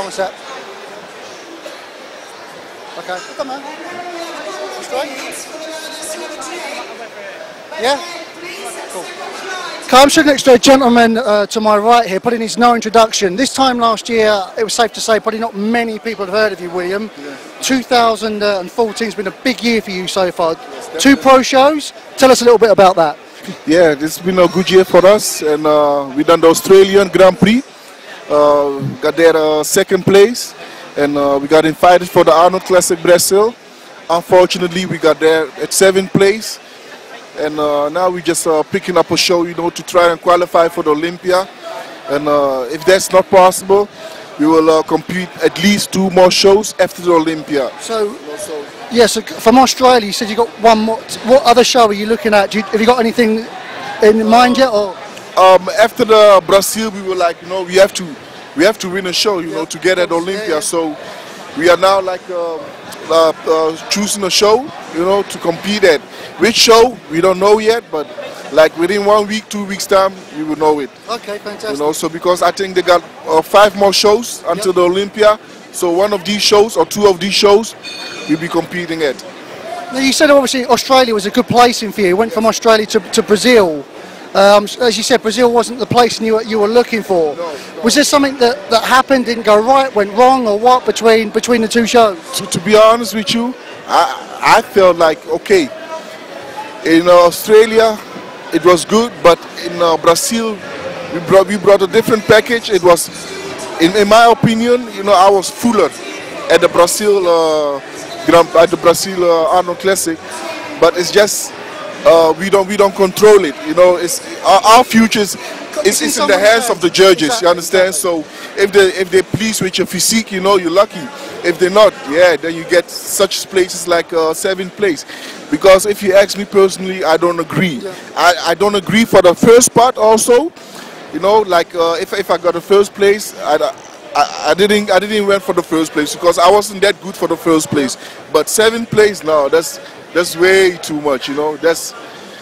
one sec. Okay, come on. Straight. Yeah? Cool. Okay, I'm sitting next to a gentleman to my right here, putting his no introduction. This time last year, it was safe to say probably not many people have heard of you, William. Yeah. 2014 has been a big year for you so far. Yes, 2 pro shows. Tell us a little bit about that. Yeah, it's been a good year for us, and we done the Australian Grand Prix. Got there second place, and we got invited for the Arnold Classic Brazil. Unfortunately, we got there at 7th place. And now we're just picking up a show, you know, to try and qualify for the Olympia. And if that's not possible, we will compete at least 2 more shows after the Olympia. So, yeah, so from Australia, you said you got 1 more. What other show are you looking at? Have you got anything in mind yet? Or? After the Brazil, we were like, you know, we have to win a show, you know, to get at Olympia. Yeah. So we are now like choosing a show, you know, to compete at. Which show, we don't know yet, but like within 1 week, 2 weeks time, we will know it. Okay, fantastic. You know, so because I think they got 5 more shows until the Olympia, so 1 of these shows or 2 of these shows we'll be competing at. Now you said obviously Australia was a good placing for you. You went from Australia to Brazil. As you said, Brazil wasn't the place you were looking for. No. Was there something that happened, didn't go right, went wrong, or what between the 2 shows? To be honest with you, I felt like, okay, in Australia it was good, but in Brazil we brought a different package. It was, in my opinion, you know, I was fuller at the Brazil Arnold Classic, but it's just we don't control it. You know, it's our future is in the hands of the judges. Exactly, you understand? Exactly. So if they please with your physique, you know, you're lucky. If they're not, yeah, then you get such places like 7th place. Because if you ask me personally, I don't agree. Yeah. I don't agree for the first part also. You know, like if I got the first place, I didn't went for the first place because I wasn't that good for the first place. But 7th place, no, that's way too much. You know, that's.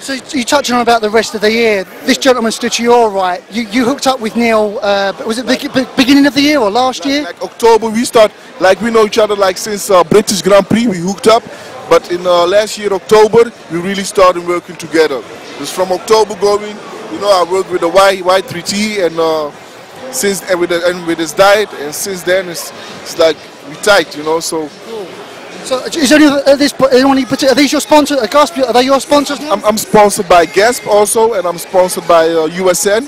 So you touched on about the rest of the year. This gentleman stood to your right. You hooked up with Neil. Was it the beginning of the year or last year? Like October, we start. Like we know each other like since British Grand Prix. We hooked up. But in last year, October, we really started working together. It's from October going, you know, I work with the Y3T and since with his diet, and since then it's like we tight, you know. So. So is there are these your sponsors? Are they your sponsors now? I'm sponsored by Gasp also, and I'm sponsored by USN,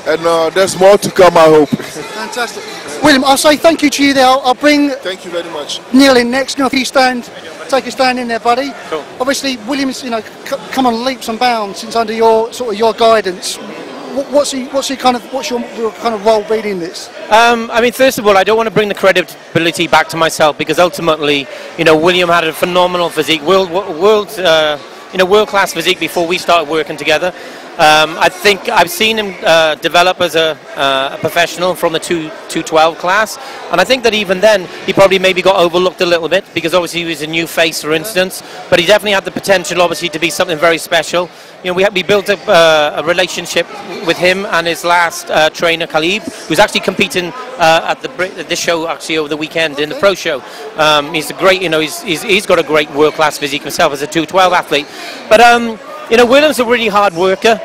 and there's more to come, I hope. Fantastic. William, I'll say thank you to you there. I'll bring. Thank you very much. Neil in next. Now, if you stand. Take a stand in there, buddy. Cool. Obviously, William's, you know, come on leaps and bounds since under your guidance. What's your kind of role been in this? I mean, first of all, I don't want to bring the credibility back to myself because ultimately, you know, William had a phenomenal physique, world-class physique before we started working together. I think I've seen him develop as a professional from the 212 class, and I think that even then he probably maybe got overlooked a little bit because obviously he was a new face, for instance, but he definitely had the potential obviously to be something very special. You know, we built up a relationship with him and his last trainer, Khalib, who's actually competing at this show actually over the weekend in the pro show. He's a great, you know, he's got a great world-class physique himself as a 212 athlete, but you know, William's a really hard worker.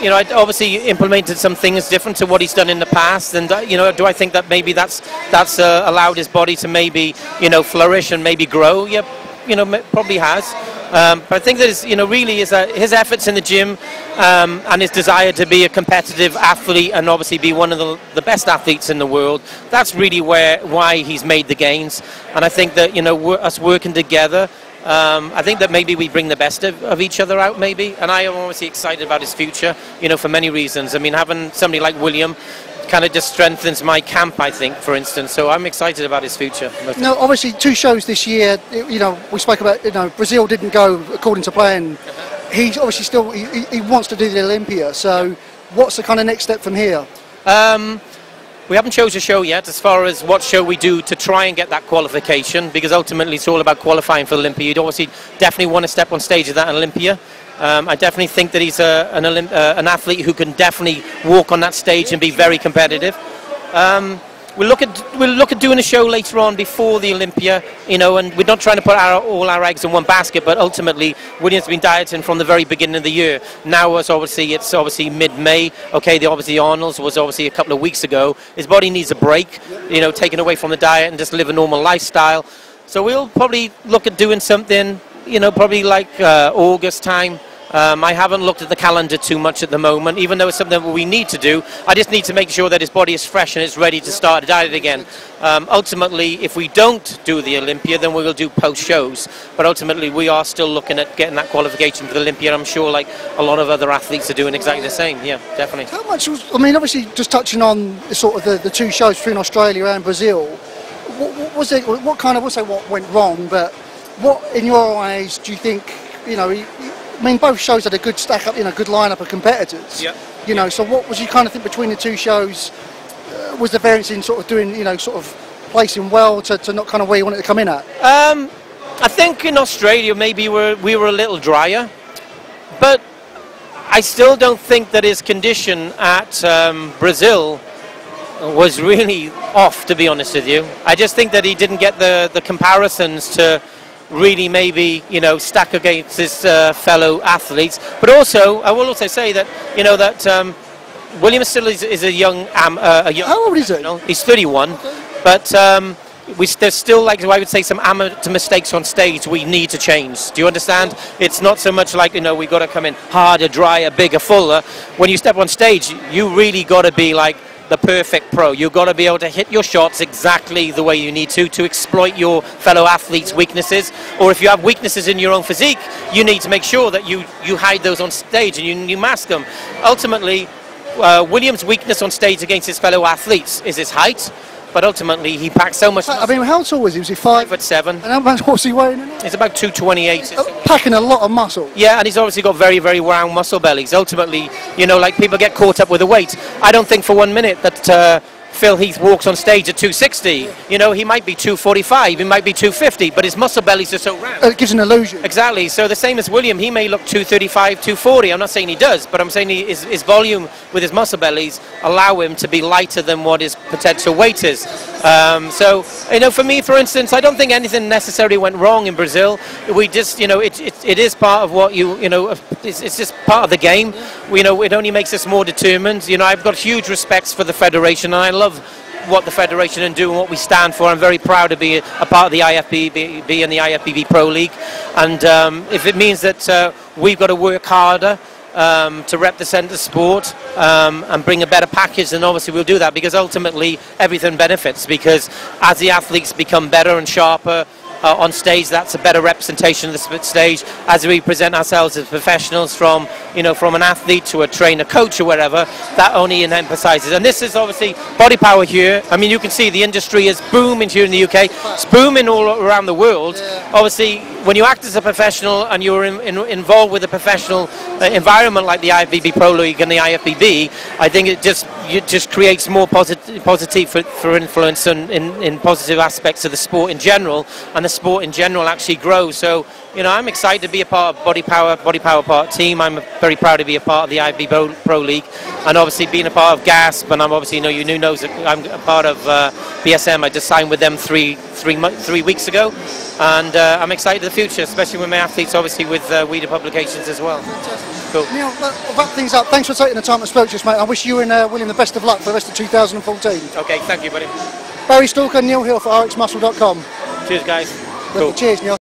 You know, I obviously implemented some things different to what he's done in the past, and you know, do I think that maybe that's allowed his body to maybe, you know, flourish and maybe grow? Yeah, you know, probably has. But I think that is, you know, really is his efforts in the gym and his desire to be a competitive athlete and obviously be one of the best athletes in the world. That's really why he's made the gains, and I think that, you know, us working together. I think that maybe we bring the best of each other out, maybe, and I am obviously excited about his future, you know, for many reasons. I mean, having somebody like William kind of just strengthens my camp, I think, for instance, so I'm excited about his future. No, obviously 2 shows this year, you know, we spoke about, you know, Brazil didn't go according to plan. He's obviously still, he wants to do the Olympia, so what's the kind of next step from here? We haven't chosen a show yet as far as what show we do to try and get that qualification, because ultimately it's all about qualifying for Olympia. You'd obviously definitely want to step on stage at that Olympia. I definitely think that he's an athlete who can definitely walk on that stage and be very competitive. we'll look at doing a show later on before the Olympia, you know, and we're not trying to put all our eggs in one basket, but ultimately William's been dieting from the very beginning of the year. Now it's obviously mid-May. Okay, the Arnold's was obviously a couple of weeks ago. His body needs a break, you know, taken away from the diet and just live a normal lifestyle. So we'll probably look at doing something, you know, probably like August time. I haven't looked at the calendar too much at the moment, even though it's something that we need to do. I just need to make sure that his body is fresh and it's ready to start a diet again. Ultimately, if we don't do the Olympia, then we will do post-shows. But ultimately, we are still looking at getting that qualification for the Olympia. I'm sure like a lot of other athletes are doing exactly the same. Yeah, definitely. How much was, I mean, obviously, just touching on sort of the two shows between Australia and Brazil, what was it, what kind of, we'll say what went wrong, but what, in your eyes, do you think, you know, I mean, both shows had a good stack up, you know, good lineup of competitors. Yeah. You know, so what was you kind of think between the two shows? Was the variance in sort of doing, you know, sort of placing well to not kind of where you wanted to come in at? I think in Australia maybe we were a little drier, but I still don't think that his condition at Brazil was really off, to be honest with you. I just think that he didn't get the comparisons to really maybe, you know, stack against his fellow athletes. But also, I will also say that, you know, that William still is a young... How old is he? He's 31, okay. But there's still, like I would say, some amateur mistakes on stage we need to change. Do you understand? It's not so much like, you know, we've got to come in harder, drier, bigger, fuller. When you step on stage, you really got to be like the perfect pro. You've got to be able to hit your shots exactly the way you need to exploit your fellow athletes' weaknesses. Or if you have weaknesses in your own physique, you need to make sure that you hide those on stage and you mask them. Ultimately, William's weakness on stage against his fellow athletes is his height, but ultimately he packs so much muscle. I mean, how tall was he? Was he 5'7"? And how much was he weighing? He's about 228. Packing a lot of muscle. Yeah, and he's obviously got very, very round muscle bellies. Ultimately, you know, like people get caught up with the weight. I don't think for 1 minute that Phil Heath walks on stage at 260. You know, he might be 245, he might be 250, but his muscle bellies are so round. It gives an illusion. Exactly. So the same as William, he may look 235, 240. I'm not saying he does, but I'm saying his volume with his muscle bellies allow him to be lighter than what his potential weight is. So, you know, for me, for instance, I don't think anything necessarily went wrong in Brazil. We just, you know, it is part of what you know, it's just part of the game. You know, it only makes us more determined. You know, I've got huge respects for the federation, and I love what the federation and do and what we stand for. I'm very proud to be a part of the IFBB and the IFBB Pro League, and if it means that we've got to work harder to represent the sport and bring a better package, then obviously we'll do that, because ultimately everything benefits, because as the athletes become better and sharper on stage, that's a better representation of the split stage. As we present ourselves as professionals, from, you know, from an athlete to a trainer, coach or whatever, that only emphasizes. And this is obviously BodyPower here. I mean, you can see the industry is booming here in the UK. It's booming all around the world. Yeah. Obviously, when you act as a professional and you're involved with a professional environment like the IFBB Pro League and the IFBB, I think it just creates more positive for influence in positive aspects of the sport in general, and the sport in general actually grows. So, you know, I'm excited to be a part of BodyPower part team. I'm very proud to be a part of the IFBB Pro League, and obviously being a part of GASP, and I'm obviously, you know, knows that I'm a part of BSM. I just signed with them three weeks ago, and I'm excited for the future, especially with my athletes, obviously with Weeder Publications as well. Cool. Neil, wrap things up. Thanks for taking the time to speak to us, mate. I wish you and William the best of luck for the rest of 2014. Okay, thank you, buddy. Barry Stalker, Neil Hill for rxmuscle.com. Cheers, guys. Cool. Cheers, Neil.